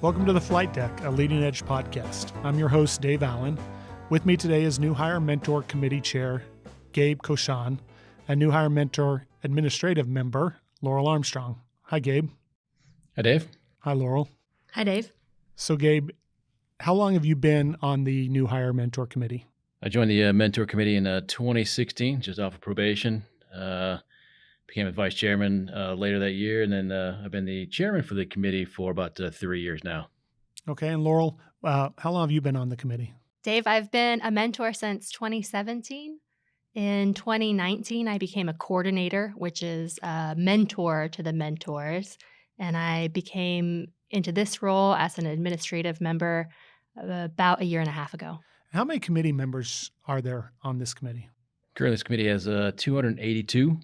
Welcome to The Flight Deck, a leading edge podcast. I'm your host, Dave Allen. With me today is New Hire Mentor Committee Chair, Gabe Ciochon, and New Hire Mentor Administrative Member, Laurel Armstrong. Hi, Gabe. Hi, Dave. Hi, Laurel. Hi, Dave. So, Gabe, how long have you been on the New Hire Mentor Committee? I joined the Mentor Committee in 2016, just off of probation. Became a vice chairman later that year, and then I've been the chairman for the committee for about 3 years now. Okay, and Laurel, how long have you been on the committee? Dave, I've been a mentor since 2017. In 2019, I became a coordinator, which is a mentor to the mentors, and I became into this role as an administrative member about a year and a half ago. How many committee members are there on this committee? Currently, this committee has 282,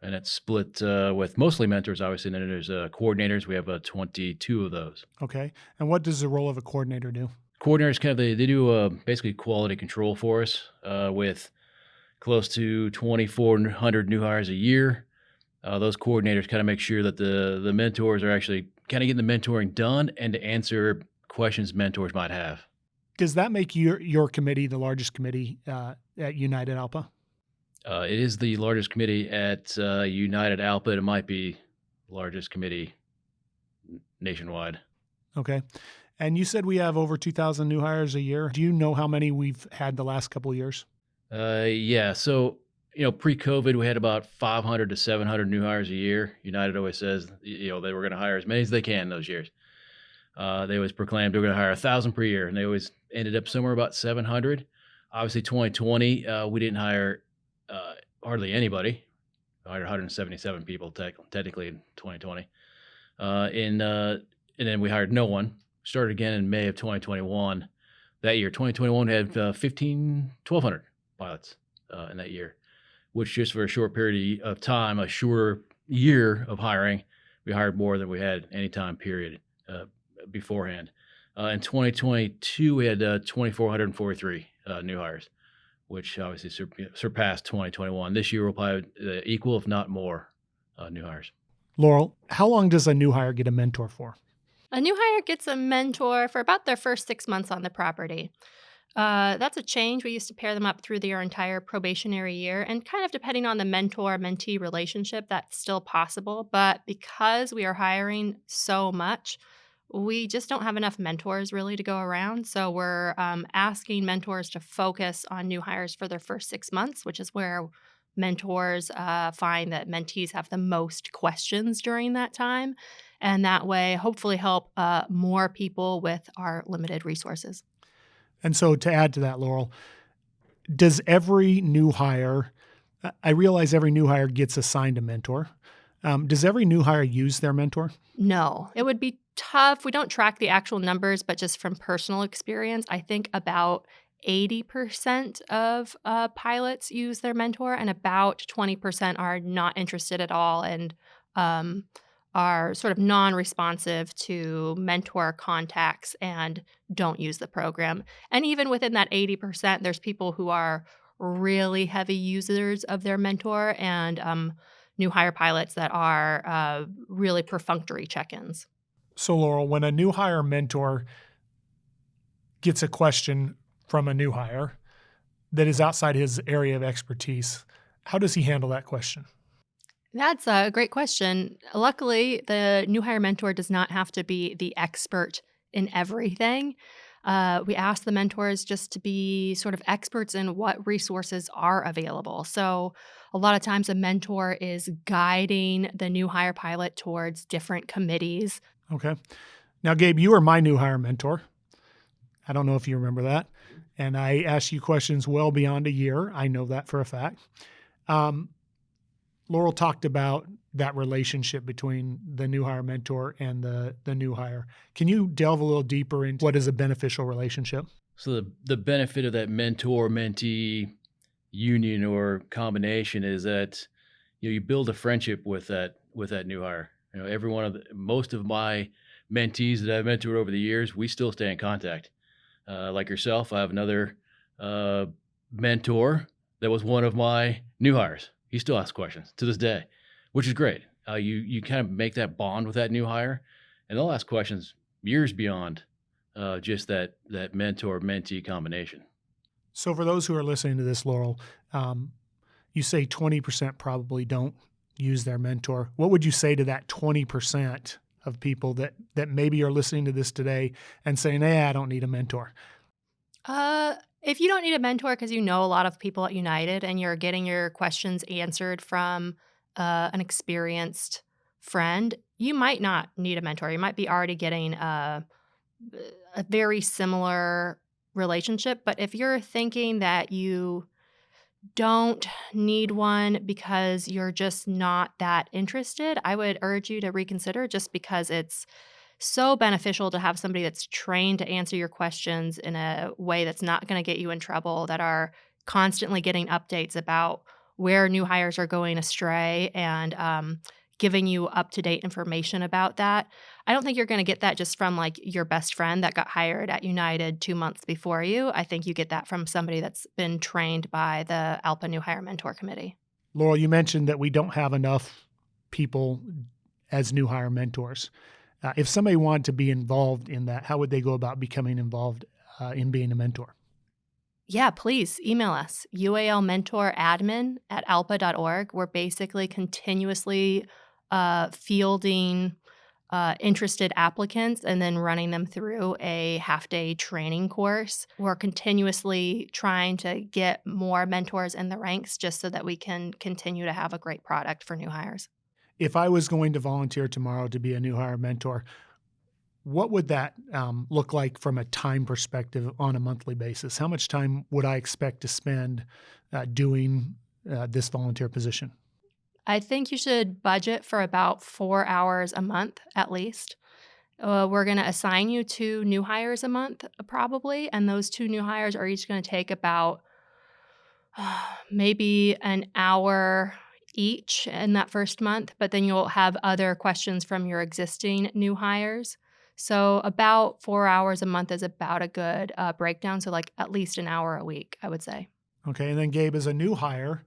and it's split with mostly mentors, obviously, and then there's coordinators. We have 22 of those. Okay, and what does the role of a coordinator do? Coordinators they do basically quality control for us with close to 2,400 new hires a year. Those coordinators kind of make sure that the mentors are actually kind of getting the mentoring done and to answer questions mentors might have. Does that make your committee the largest committee at United Alpa? It is the largest committee at United Alpa. It might be the largest committee nationwide. Okay. And you said we have over 2,000 new hires a year. Do you know how many we've had the last couple of years? Yeah. So, pre-COVID, we had about 500 to 700 new hires a year. United always says, they were going to hire as many as they can those years. They always proclaimed they were going to hire 1,000 per year, and they always ended up somewhere about 700. Obviously, 2020, we didn't hire hardly anybody. I hired 177 people technically in 2020. And then we hired no one. Started again in May of 2021. That year, 2021, had 1,200 pilots in that year, which just for a short period of time, a shorter year of hiring, we hired more than we had any time period beforehand. In 2022, we had 2,443 new hires, which obviously surpassed 2021. This year, we'll probably equal, if not more, new hires. Laurel, how long does a new hire get a mentor for? A new hire gets a mentor for about their first 6 months on the property. That's a change. We used to pair them up through their entire probationary year, and kind of depending on the mentor-mentee relationship, that's still possible. But because we are hiring so much, we just don't have enough mentors really to go around. So we're asking mentors to focus on new hires for their first 6 months, which is where mentors find that mentees have the most questions during that time. And that way, hopefully help more people with our limited resources. And so to add to that, Laurel, does every new hire, I realize every new hire gets assigned a mentor. Does every new hire use their mentor? No, it would be tough. We don't track the actual numbers, but just from personal experience, I think about 80% of pilots use their mentor, and about 20% are not interested at all and are sort of non-responsive to mentor contacts and don't use the program. And even within that 80%, there's people who are really heavy users of their mentor and new hire pilots that are really perfunctory check-ins. So, Laurel, when a new hire mentor gets a question from a new hire that is outside his area of expertise, how does he handle that question? That's a great question. Luckily, the new hire mentor does not have to be the expert in everything. We ask the mentors just to be sort of experts in what resources are available. So a lot of times a mentor is guiding the new hire pilot towards different committees. Okay. Now, Gabe, you were my new hire mentor. I don't know if you remember that. And I asked you questions well beyond a year. I know that for a fact. Laurel talked about that relationship between the new hire mentor and the new hire. Can you delve a little deeper into what is a beneficial relationship? So the benefit of that mentor-mentee union or combination is that you build a friendship with that new hire. Most of my mentees that I've mentored over the years, we still stay in contact. Like yourself, I have another mentor that was one of my new hires. He still asks questions to this day, which is great. You kind of make that bond with that new hire, and they'll ask questions years beyond just that mentor-mentee combination. So for those who are listening to this, Laurel, you say 20% probably don't use their mentor. What would you say to that 20% of people that maybe are listening to this today and saying, "Hey, I don't need a mentor"? If you don't need a mentor because you know a lot of people at United and you're getting your questions answered from an experienced friend, you might not need a mentor. You might be already getting a very similar relationship. But if you're thinking that you don't need one because you're just not that interested, I would urge you to reconsider just because it's so beneficial to have somebody that's trained to answer your questions in a way that's not going to get you in trouble, that are constantly getting updates about where new hires are going astray and giving you up to date information about that. I don't think you're going to get that just from like your best friend that got hired at United 2 months before you. I think you get that from somebody that's been trained by the ALPA New Hire Mentor Committee. Laurel, you mentioned that we don't have enough people as new hire mentors. If somebody wanted to be involved in that, how would they go about becoming involved in being a mentor? Yeah, please email us, ualmentoradmin@alpa.org. We're basically continuously fielding interested applicants and then running them through a half-day training course. We're continuously trying to get more mentors in the ranks just so that we can continue to have a great product for new hires. If I was going to volunteer tomorrow to be a new hire mentor, what would that look like from a time perspective on a monthly basis? How much time would I expect to spend doing this volunteer position? I think you should budget for about 4 hours a month at least. We're going to assign you 2 new hires a month, probably, and those 2 new hires are each going to take about maybe an hour each in that first month, but then you'll have other questions from your existing new hires. So about 4 hours a month is about a good breakdown. So like at least an hour a week, I would say. Okay, and then Gabe, as a new hire,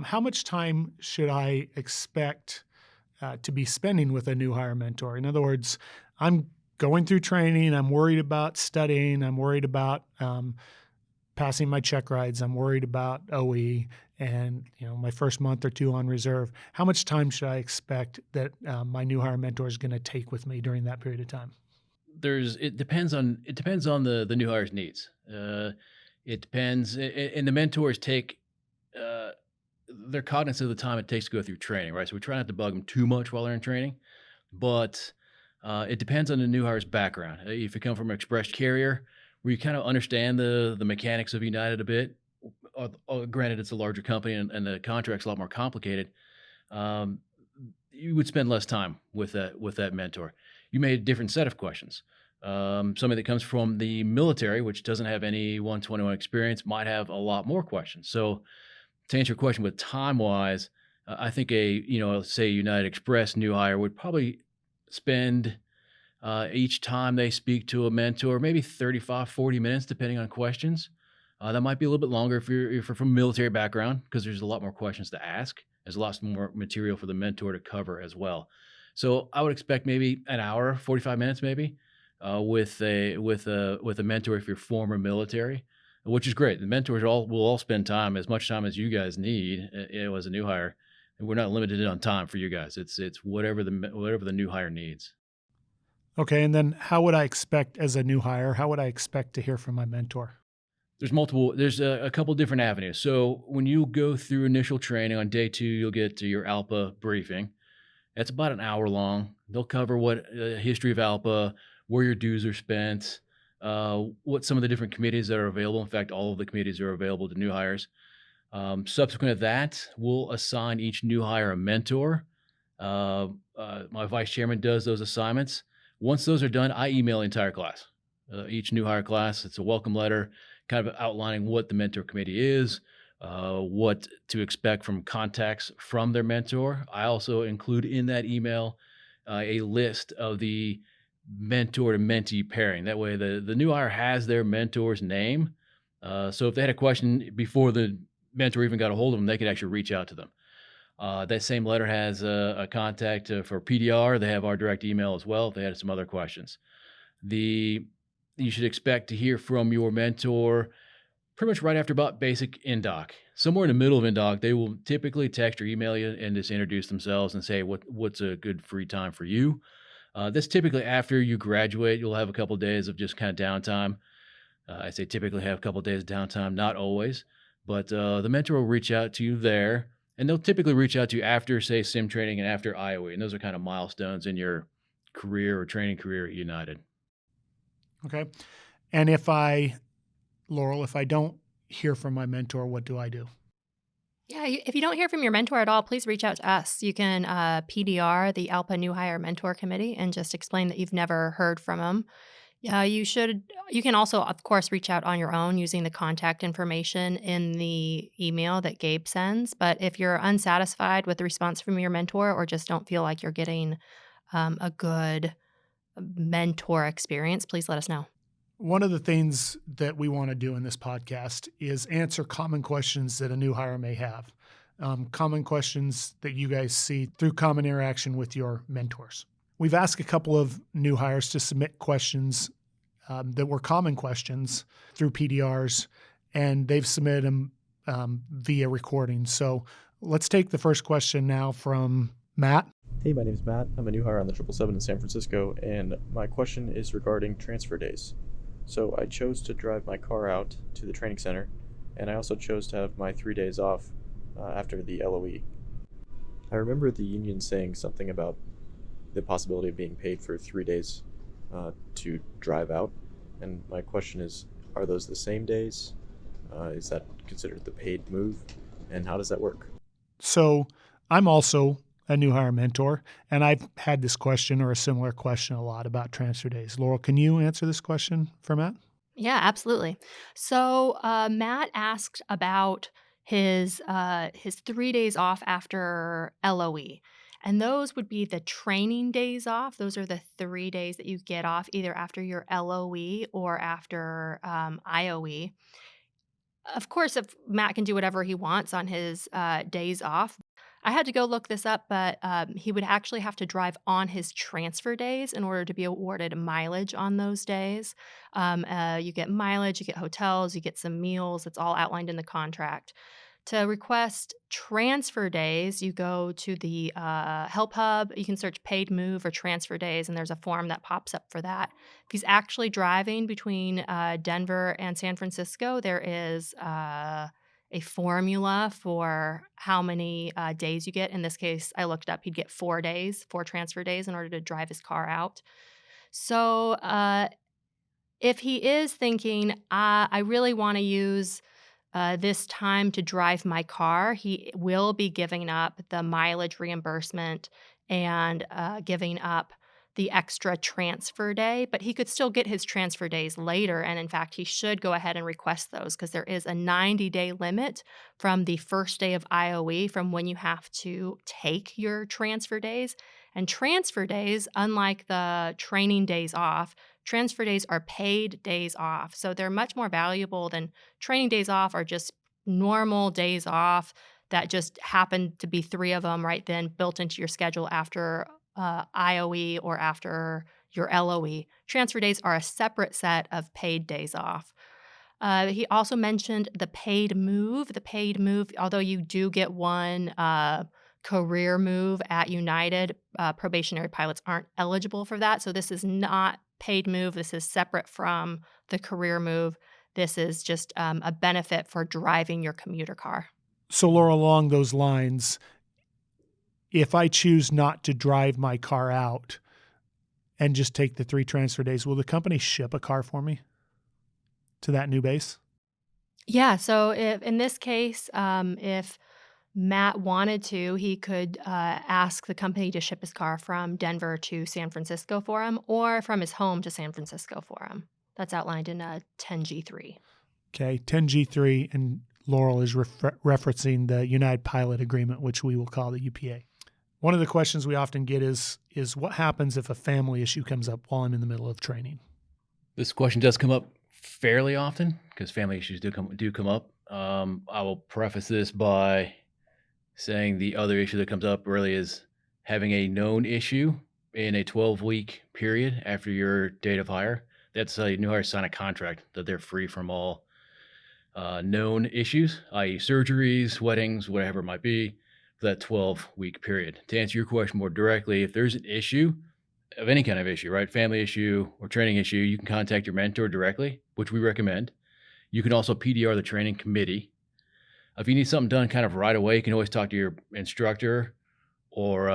how much time should I expect to be spending with a new hire mentor? In other words, I'm going through training, I'm worried about studying, I'm worried about passing my check rides, I'm worried about OE, and my first month or 2 on reserve. How much time should I expect that my new hire mentor is going to take with me during that period of time? It depends on the new hire's needs. It depends, and the mentors take they're cognizant of the time it takes to go through training, right? So we try not to bug them too much while they're in training, but it depends on the new hire's background. If you come from an express carrier where you kind of understand the mechanics of United a bit, granted it's a larger company and the contract's a lot more complicated, you would spend less time with that mentor. You may have a different set of questions. Somebody that comes from the military, which doesn't have any 121 experience, might have a lot more questions. So to answer your question with time-wise, I think say United Express new hire would probably spend each time they speak to a mentor, maybe 35, 40 minutes, depending on questions. That might be a little bit longer if you're from a military background, because there's a lot more questions to ask. There's lots more material for the mentor to cover as well. So I would expect maybe an hour, 45 minutes, maybe, with a mentor if you're former military, which is great. The mentors will all spend as much time as you guys need, as a new hire. And we're not limited on time for you guys. It's whatever the new hire needs. Okay, and then how would I expect as a new hire? How would I expect to hear from my mentor? There's a couple different avenues. So when you go through initial training on day 2, you'll get to your ALPA briefing. That's about an hour long. They'll cover what history of ALPA, where your dues are spent, what some of the different committees that are available. In fact, all of the committees are available to new hires. Subsequent to that, we'll assign each new hire a mentor. My vice chairman does those assignments. Once those are done, I email the entire class. Each new hire class, it's a welcome letter, kind of outlining what the mentor committee is, what to expect from contacts from their mentor. I also include in that email a list of the mentor to mentee pairing. That way the new hire has their mentor's name. So if they had a question before the mentor even got a hold of them, they could actually reach out to them. That same letter has a contact for PDR. They have our direct email as well if they had some other questions. You should expect to hear from your mentor pretty much right after about basic indoc. Somewhere in the middle of indoc, they will typically text or email you and just introduce themselves and say what's a good free time for you. That's typically after you graduate. You'll have a couple of days of just kind of downtime. I say typically have a couple of days of downtime, not always, but the mentor will reach out to you there, and they'll typically reach out to you after, say, sim training and after IOE, and those are kind of milestones in your career or training career at United. Okay. And Laurel, if I don't hear from my mentor, what do I do? Yeah, if you don't hear from your mentor at all, please reach out to us. You can PDR, the ALPA New Hire Mentor Committee, and just explain that you've never heard from them. You can also, of course, reach out on your own using the contact information in the email that Gabe sends. But if you're unsatisfied with the response from your mentor or just don't feel like you're getting a good mentor experience, please let us know. One of the things that we want to do in this podcast is answer common questions that a new hire may have, common questions that you guys see through common interaction with your mentors. We've asked a couple of new hires to submit questions that were common questions through PDRs, and they've submitted them via recording. So let's take the first question now from Matt. Hey, my name is Matt. I'm a new hire on the 777 in San Francisco, and my question is regarding transfer days. So I chose to drive my car out to the training center, and I also chose to have my 3 days off after the LOE. I remember the union saying something about the possibility of being paid for 3 days to drive out, and my question is, are those the same days? Is that considered the paid move, and how does that work? So I'm also a new hire mentor, and I've had this question or a similar question a lot about transfer days. Laurel, can you answer this question for Matt? Yeah, absolutely. So Matt asked about his 3 days off after LOE. And those would be the training days off. Those are the 3 days that you get off either after your LOE or after IOE. Of course, if Matt can do whatever he wants on his days off, I had to go look this up, but he would actually have to drive on his transfer days in order to be awarded mileage on those days. You get mileage, you get hotels, you get some meals. It's all outlined in the contract. To request transfer days, you go to the Help Hub. You can search paid move or transfer days, and there's a form that pops up for that. If he's actually driving between Denver and San Francisco, there is a formula for how many days you get. In this case, I looked up, he'd get 4 days, 4 transfer days in order to drive his car out. So if he is thinking, I really want to use this time to drive my car, he will be giving up the mileage reimbursement and giving up the extra transfer day, but he could still get his transfer days later. And in fact, he should go ahead and request those because there is a 90-day limit from the first day of IOE from when you have to take your transfer days. And transfer days, unlike the training days off, transfer days are paid days off. So they're much more valuable than training days off are just normal days off that just happen to be 3 of them right then built into your schedule after IOE or after your LOE. Transfer days are a separate set of paid days off. He also mentioned the paid move. The paid move, although you do get one career move at United, probationary pilots aren't eligible for that. So this is not paid move. This is separate from the career move. This is just a benefit for driving your commuter car. So Laurel, along those lines, if I choose not to drive my car out and just take the 3 transfer days, will the company ship a car for me to that new base? Yeah, so if in this case, if Matt wanted to, he could ask the company to ship his car from Denver to San Francisco for him or from his home to San Francisco for him. That's outlined in 10G3. Okay, 10G3, and Laurel is referencing the United Pilot Agreement, which we will call the UPA. One of the questions we often get is what happens if a family issue comes up while I'm in the middle of training? This question does come up fairly often because family issues do come up. I will preface this by saying the other issue that comes up really is having a known issue in a 12-week period after your date of hire. That's new hires sign a contract that they're free from all known issues, i.e. surgeries, weddings, whatever it might be, for that 12-week period. To answer your question more directly, if there's an issue of any kind of issue, right, family issue or training issue, you can contact your mentor directly, which we recommend. You can also PDR the training committee. If you need something done kind of right away, you can always talk to your instructor or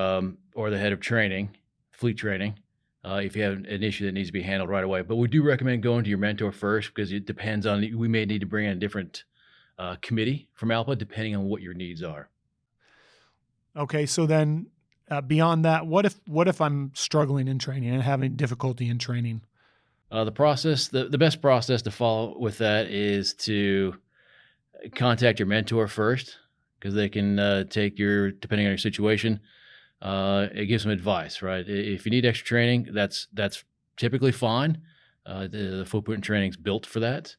the head of training, fleet training, if you have an issue that needs to be handled right away. But we do recommend going to your mentor first because it depends on, we may need to bring in a different committee from ALPA depending on what your needs are. Okay, so then beyond that, what if I'm struggling in training and having difficulty in training? The process, the best process to follow with that is to contact your mentor first because they can depending on your situation, it gives some advice, right? If you need extra training, that's typically fine. The footprint training is built for that.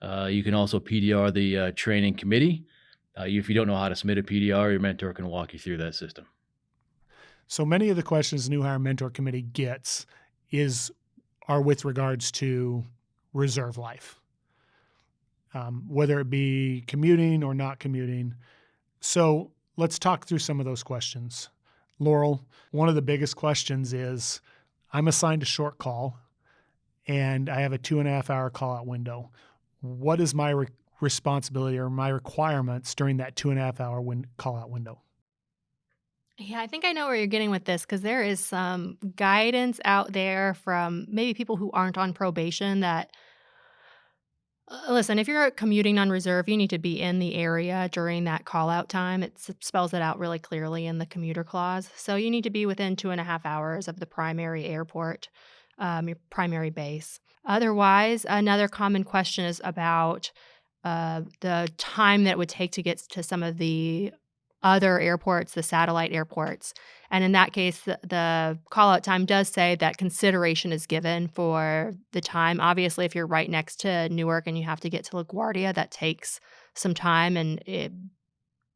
You can also PDR the training committee. If you don't know how to submit a PDR, your mentor can walk you through that system. So many of the questions the New Hire Mentor Committee gets are with regards to reserve life, whether it be commuting or not commuting. So let's talk through some of those questions. Laurel, one of the biggest questions is, I'm assigned a short call and I have a 2.5 hour call out window. What is my responsibility or my requirements during that 2.5 hour call out window? Yeah, I think I know where you're getting with this because there is some guidance out there from maybe people who aren't on probation that, listen, if you're commuting on reserve, you need to be in the area during that call out time. It spells it out really clearly in the commuter clause. So you need to be within 2.5 hours of the primary airport, your primary base. Otherwise, another common question is about the time that it would take to get to some of the other airports, the satellite airports. And in that case, the call-out time does say that consideration is given for the time. Obviously, if you're right next to Newark and you have to get to LaGuardia, that takes some time, and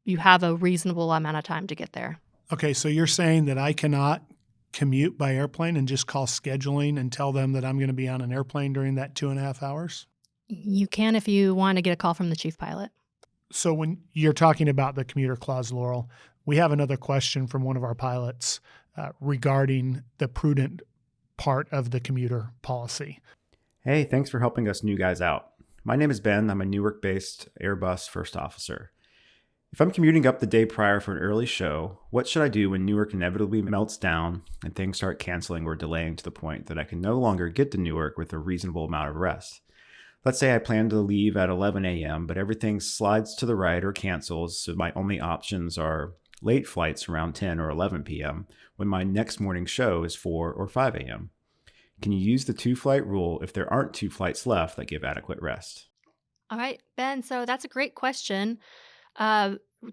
you have a reasonable amount of time to get there. Okay, so you're saying that I cannot commute by airplane and just call scheduling and tell them that I'm going to be on an airplane during that 2.5 hours? You can if you want to get a call from the chief pilot. So when you're talking about the commuter clause, Laurel, we have another question from one of our pilots regarding the prudent part of the commuter policy. Hey, thanks for helping us new guys out. My name is Ben. I'm a Newark-based Airbus first officer. If I'm commuting up the day prior for an early show, what should I do when Newark inevitably melts down and things start canceling or delaying to the point that I can no longer get to Newark with a reasonable amount of rest? Let's say I plan to leave at 11 a.m., but everything slides to the right or cancels, so my only options are late flights around 10 or 11 p.m. when my next morning show is 4 or 5 a.m. Can you use the 2-flight rule if there aren't 2 flights left that give adequate rest? All right, Ben, so that's a great question.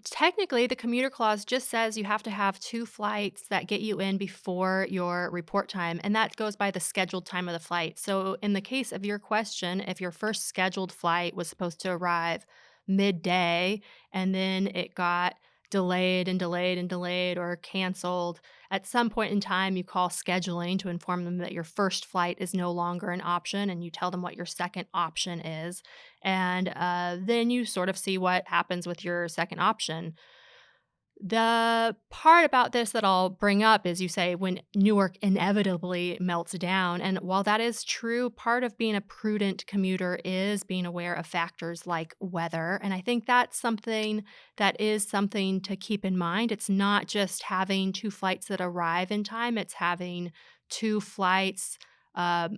Technically, the commuter clause just says you have to have 2 flights that get you in before your report time, and that goes by the scheduled time of the flight. So in the case of your question, if your first scheduled flight was supposed to arrive midday and then it got delayed and delayed and delayed or canceled, at some point in time, you call scheduling to inform them that your first flight is no longer an option, and you tell them what your second option is. And then you sort of see what happens with your second option. The part about this that I'll bring up is you say when Newark inevitably melts down. And while that is true, part of being a prudent commuter is being aware of factors like weather. And I think that's something to keep in mind. It's not just having 2 flights that arrive in time, it's having 2 flights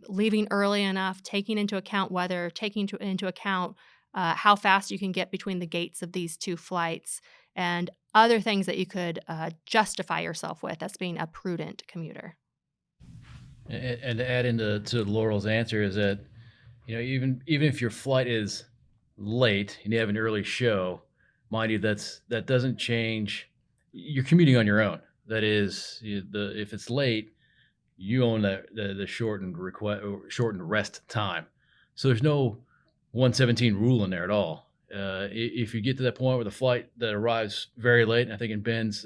leaving early enough, taking into account weather, taking into account how fast you can get between the gates of these 2 flights, and other things that you could justify yourself with as being a prudent commuter. And to add to Laurel's answer is that, even if your flight is late and you have an early show, mind you, that doesn't change. You're commuting on your own. That is, if it's late, you own the shortened rest time. So there's no 117 rule in there at all. If you get to that point where the flight that arrives very late, and I think in Ben's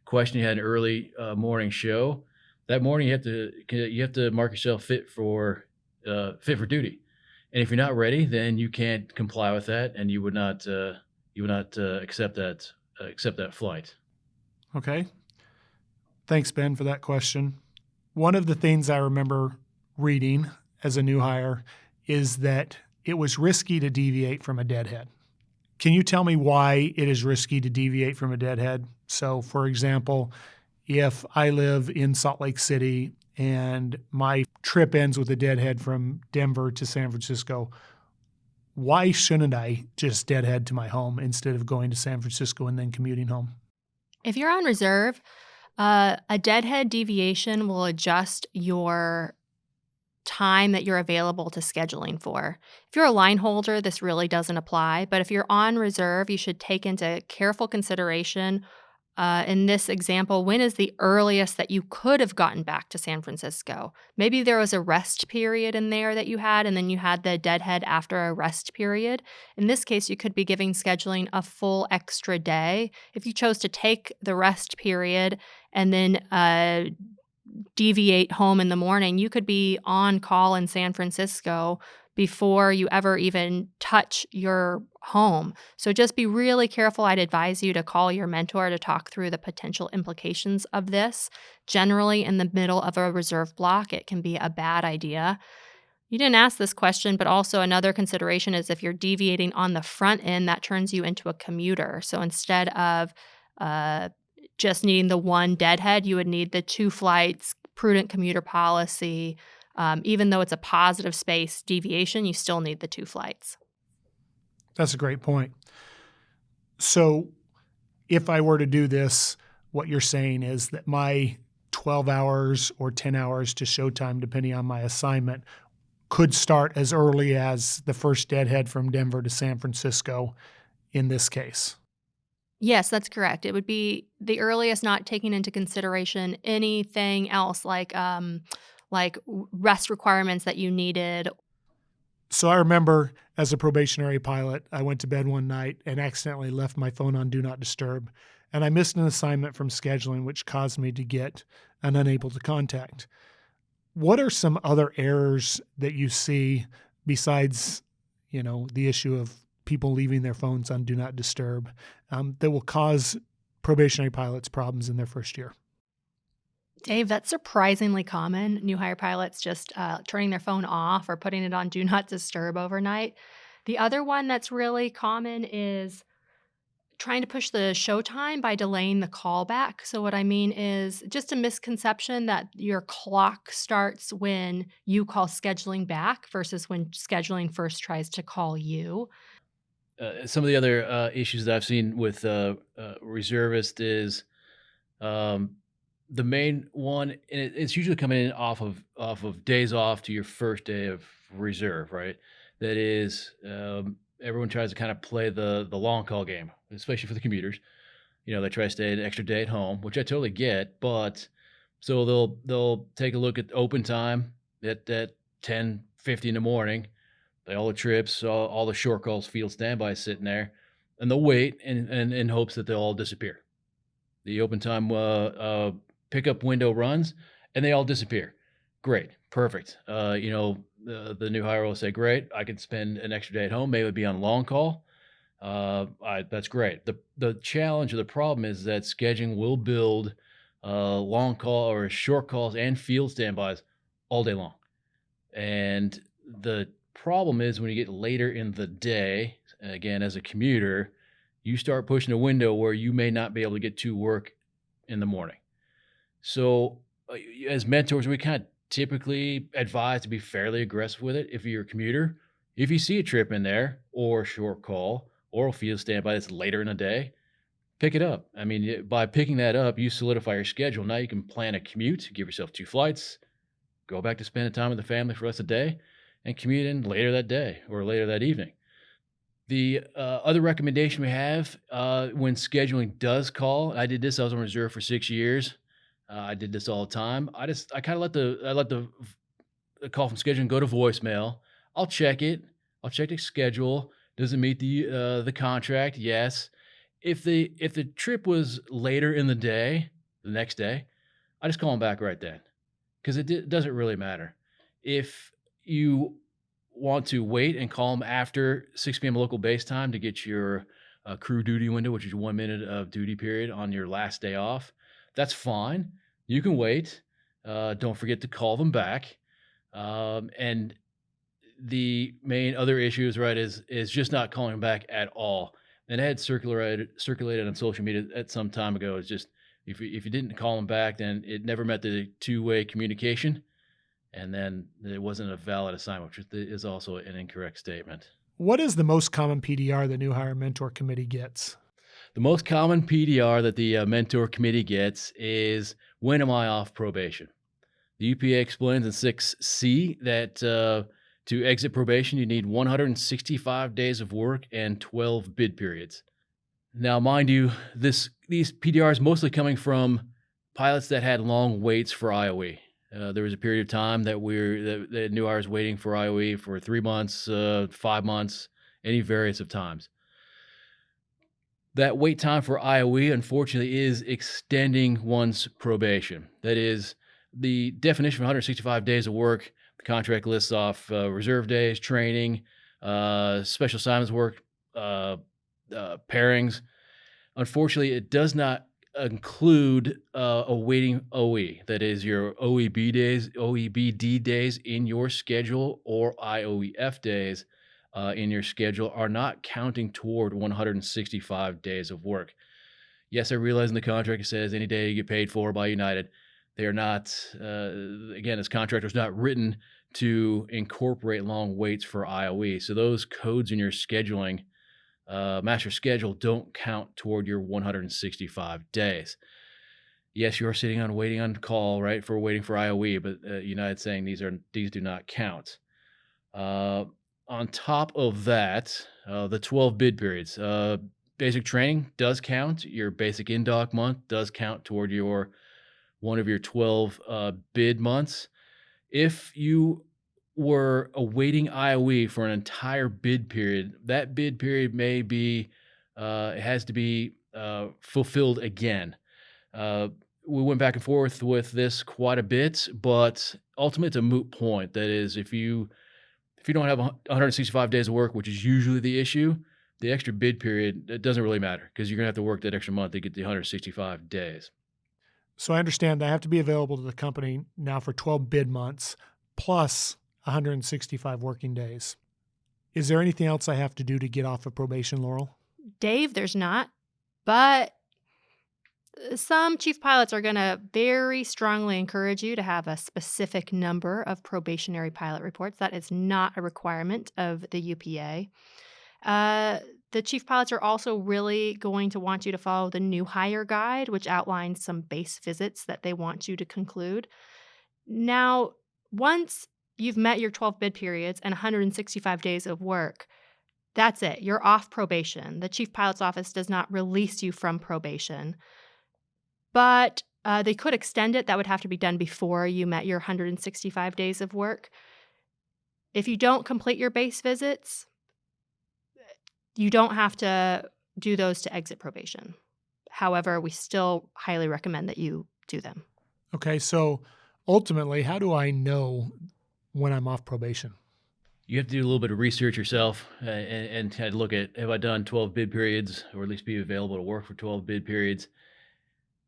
question, you had an early morning show, that morning you have to mark yourself fit for duty. And if you're not ready, then you can't comply with that, and you would not accept that flight. Okay. Thanks, Ben, for that question. One of the things I remember reading as a new hire is that it was risky to deviate from a deadhead. Can you tell me why it is risky to deviate from a deadhead? So, for example, if I live in Salt Lake City and my trip ends with a deadhead from Denver to San Francisco, why shouldn't I just deadhead to my home instead of going to San Francisco and then commuting home? If you're on reserve, a deadhead deviation will adjust your time that you're available to scheduling for. If you're a line holder, this really doesn't apply. But if you're on reserve, you should take into careful consideration, in this example, when is the earliest that you could have gotten back to San Francisco? Maybe there was a rest period in there that you had, and then you had the deadhead after a rest period. In this case, you could be giving scheduling a full extra day. If you chose to take the rest period and then deviate home in the morning, you could be on call in San Francisco before you ever even touch your home. So just be really careful. I'd advise you to call your mentor to talk through the potential implications of this. Generally, in the middle of a reserve block, it can be a bad idea. You didn't ask this question, but also another consideration is if you're deviating on the front end, that turns you into a commuter. So instead of just needing the one deadhead, you would need the 2 flights, prudent commuter policy. Even though it's a positive space deviation, you still need the 2 flights. That's a great point. So if I were to do this, what you're saying is that my 12 hours or 10 hours to showtime, depending on my assignment, could start as early as the first deadhead from Denver to San Francisco in this case. Yes, that's correct. It would be the earliest, not taking into consideration anything else like rest requirements that you needed. So I remember as a probationary pilot, I went to bed one night and accidentally left my phone on Do Not Disturb, and I missed an assignment from scheduling, which caused me to get an unable to contact. What are some other errors that you see besides, the issue of people leaving their phones on Do Not Disturb that will cause probationary pilots problems in their first year? Dave, that's surprisingly common. New hire pilots just turning their phone off or putting it on Do Not Disturb overnight. The other one that's really common is trying to push the showtime by delaying the callback. So what I mean is just a misconception that your clock starts when you call scheduling back versus when scheduling first tries to call you. Some of the other issues that I've seen with reservist is the main one, and it's usually coming in off of days off to your first day of reserve, right? That is, everyone tries to kind of play the long call game, especially for the commuters. They try to stay an extra day at home, which I totally get, but so they'll take a look at open time at 10:50 in the morning. All the trips, all the short calls, field standby sitting there, and they'll wait in hopes that they'll all disappear. The open time pickup window runs, and they all disappear. Great, perfect. The new hire will say, "Great, I can spend an extra day at home. Maybe be on long call. That's great." The challenge or the problem is that scheduling will build long call or short calls and field standbys all day long, and the problem is when you get later in the day, again, as a commuter, you start pushing a window where you may not be able to get to work in the morning. So as mentors, we kind of typically advise to be fairly aggressive with it. If you're a commuter, if you see a trip in there or a short call or a field standby that's later in the day, pick it up. I mean, by picking that up, you solidify your schedule. Now you can plan a commute, give yourself 2 flights, go back to spending time with the family for the rest of the day, and commute in later that day or later that evening. The other recommendation we have when scheduling does call, I did this. I was on reserve for 6 years. I did this all the time. I kind of let the call from scheduling go to voicemail. I'll check it. I'll check the schedule. Does it meet the contract? Yes. If the trip was later in the day, the next day, I just call them back right then. because it doesn't really matter. If you want to wait and call them after 6 p.m. local base time to get your crew duty window, which is 1 minute of duty period on your last day off, that's fine. You can wait. Don't forget to call them back. And the main other issues, right, is just not calling back at all. And it had circulated on social media at some time ago. It's just if you didn't call them back, then it never met the two-way communication, and then it wasn't a valid assignment, which is also an incorrect statement. What is the most common PDR the New Hire Mentor Committee gets? The most common PDR that the mentor committee gets is, when am I off probation? The UPA explains in 6C that to exit probation, you need 165 days of work and 12 bid periods. Now, mind you, these PDRs mostly coming from pilots that had long waits for IOE. There was a period of time that that New Hire was waiting for IOE for 3 months, 5 months, any various of times. That wait time for IOE, unfortunately, is extending one's probation. That is, the definition of 165 days of work, the contract lists off reserve days, training, special assignments work, pairings. Unfortunately, it does not include awaiting OE. That is, your OEBD days in your schedule, or IOEF days in your schedule are not counting toward 165 days of work. Yes, I realize in the contract it says any day you get paid for by United. They are not, again, this contract was not written to incorporate long waits for IOE. So those codes in your scheduling, master schedule, don't count toward your 165 days. Yes, you're sitting on waiting on call, right, for waiting for IOE, but United's saying these do not count. On top of that, the 12 bid periods. Basic training does count. Your basic in-dock month does count toward one of your 12 bid months. If you were awaiting IOE for an entire bid period, that bid period may be, it has to be fulfilled again. We went back and forth with this quite a bit, but ultimately it's a moot point. That is, if you don't have 165 days of work, which is usually the issue, the extra bid period, it doesn't really matter, because you're going to have to work that extra month to get the 165 days. So I understand I have to be available to the company now for 12 bid months plus 165 working days. Is there anything else I have to do to get off of probation, Laurel? Dave, there's not, but some chief pilots are going to very strongly encourage you to have a specific number of probationary pilot reports. That is not a requirement of the UPA. The chief pilots are also really going to want you to follow the new hire guide, which outlines some base visits that they want you to conclude. Now, once you've met your 12 bid periods and 165 days of work, that's it. You're off probation. The chief pilot's office does not release you from probation. But they could extend it. That would have to be done before you met your 165 days of work. If you don't complete your base visits, you don't have to do those to exit probation. However, we still highly recommend that you do them. Okay, so ultimately, how do I know when I'm off probation? You have to do a little bit of research yourself and kind of look at, have I done 12 bid periods, or at least be available to work for 12 bid periods?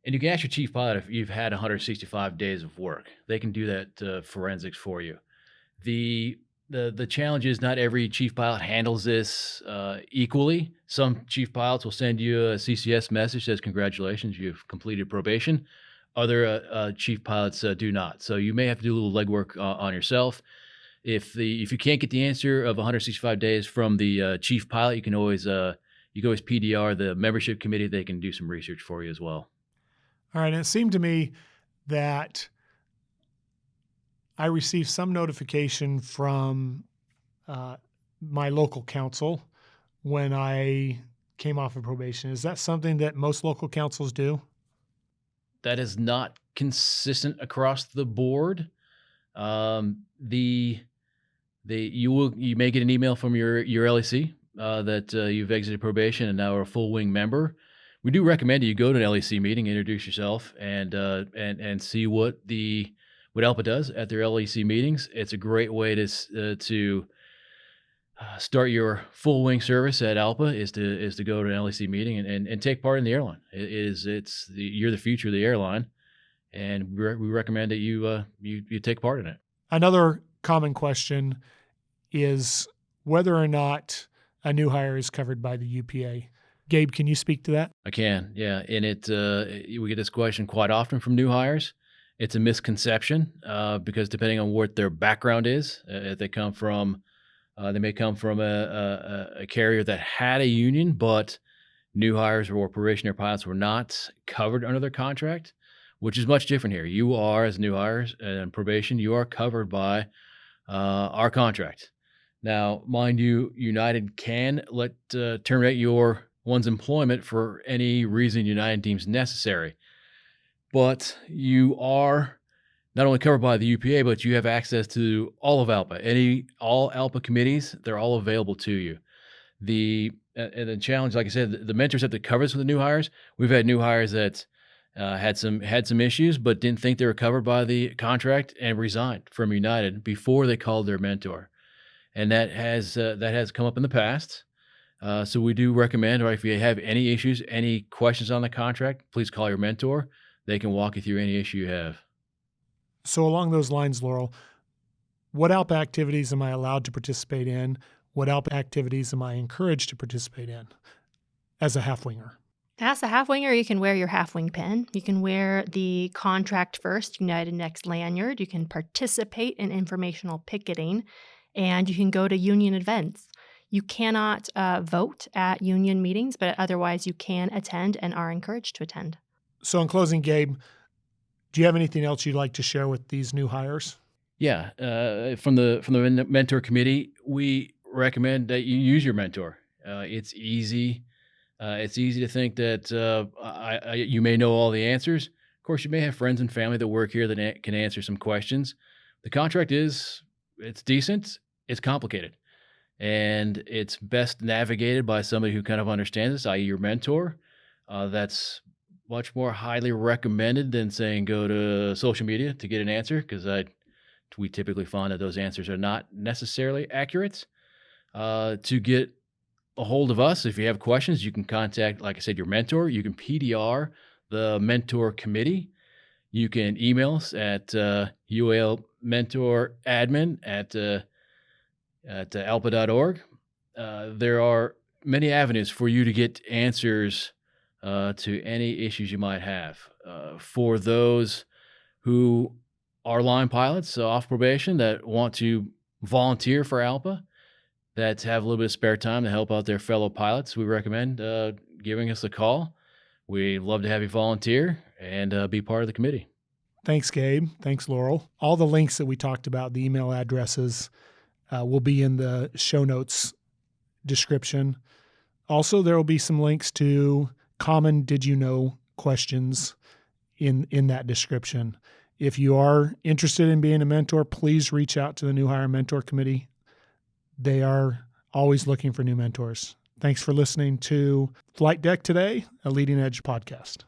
And you can ask your chief pilot if you've had 165 days of work. They can do that forensics for you. The challenge is not every chief pilot handles this equally. Some chief pilots will send you a CCS message that says, congratulations, you've completed probation. Other chief pilots do not. So you may have to do a little legwork on yourself. If you can't get the answer of 165 days from the chief pilot, you can always PDR the membership committee. They can do some research for you as well. All right, and it seemed to me that I received some notification from my local council when I came off of probation. Is that something that most local councils do? That is not consistent across the board. You may get an email from your LEC that you've exited probation and now are a full wing member. We do recommend you go to an LEC meeting, introduce yourself, and see what the what ALPA does at their LEC meetings. It's a great way to start your full wing service at ALPA is to go to an LEC meeting and take part in the airline. You're the future of the airline, and we recommend that you take part in it. Another common question is whether or not a new hire is covered by the UPA. Gabe, can you speak to that? I can, yeah. And we get this question quite often from new hires. It's a misconception because depending on what their background is, if they come from, they may come from a carrier that had a union, but new hires or probationary pilots were not covered under their contract, which is much different here. You are, as new hires and probation, you are covered by our contract. Now, mind you, United can terminate one's employment for any reason United deems necessary. But you are not only covered by the UPA, but you have access to all of ALPA. All ALPA committees, they're all available to you. And the challenge, like I said, the mentor step that covers for the new hires, we've had new hires that had some issues, but didn't think they were covered by the contract and resigned from United before they called their mentor. And that has come up in the past. So we do recommend, or if you have any issues, any questions on the contract, please call your mentor. They can walk you through any issue you have. So along those lines, Laurel, what ALPA activities am I allowed to participate in? What ALPA activities am I encouraged to participate in as a half-winger? As a half-winger, you can wear your half-wing pin. You can wear the Contract First United Next lanyard. You can participate in informational picketing, and you can go to union events. You cannot vote at union meetings, but otherwise you can attend and are encouraged to attend. So in closing, Gabe, do you have anything else you'd like to share with these new hires? Yeah, from the mentor committee, we recommend that you use your mentor. It's easy. It's easy to think that you may know all the answers. Of course, you may have friends and family that work here that can answer some questions. The contract it's decent. It's complicated, and it's best navigated by somebody who kind of understands this, i.e. your mentor. That's much more highly recommended than saying go to social media to get an answer, because we typically find that those answers are not necessarily accurate. To get a hold of us, if you have questions, you can contact, like I said, your mentor. You can PDR the mentor committee. You can email us at ualmentoradmin@alpa.org. There are many avenues for you to get answers to any issues you might have. For those who are line pilots off probation that want to volunteer for ALPA, that have a little bit of spare time to help out their fellow pilots, we recommend giving us a call. We'd love to have you volunteer and be part of the committee. Thanks, Gabe. Thanks, Laurel. All the links that we talked about, the email addresses, will be in the show notes description. Also, there will be some links to common did you know questions in that description. If you are interested in being a mentor, please reach out to the New Hire Mentor Committee. They are always looking for new mentors. Thanks for listening to Flight Deck Today, a Leading Edge podcast.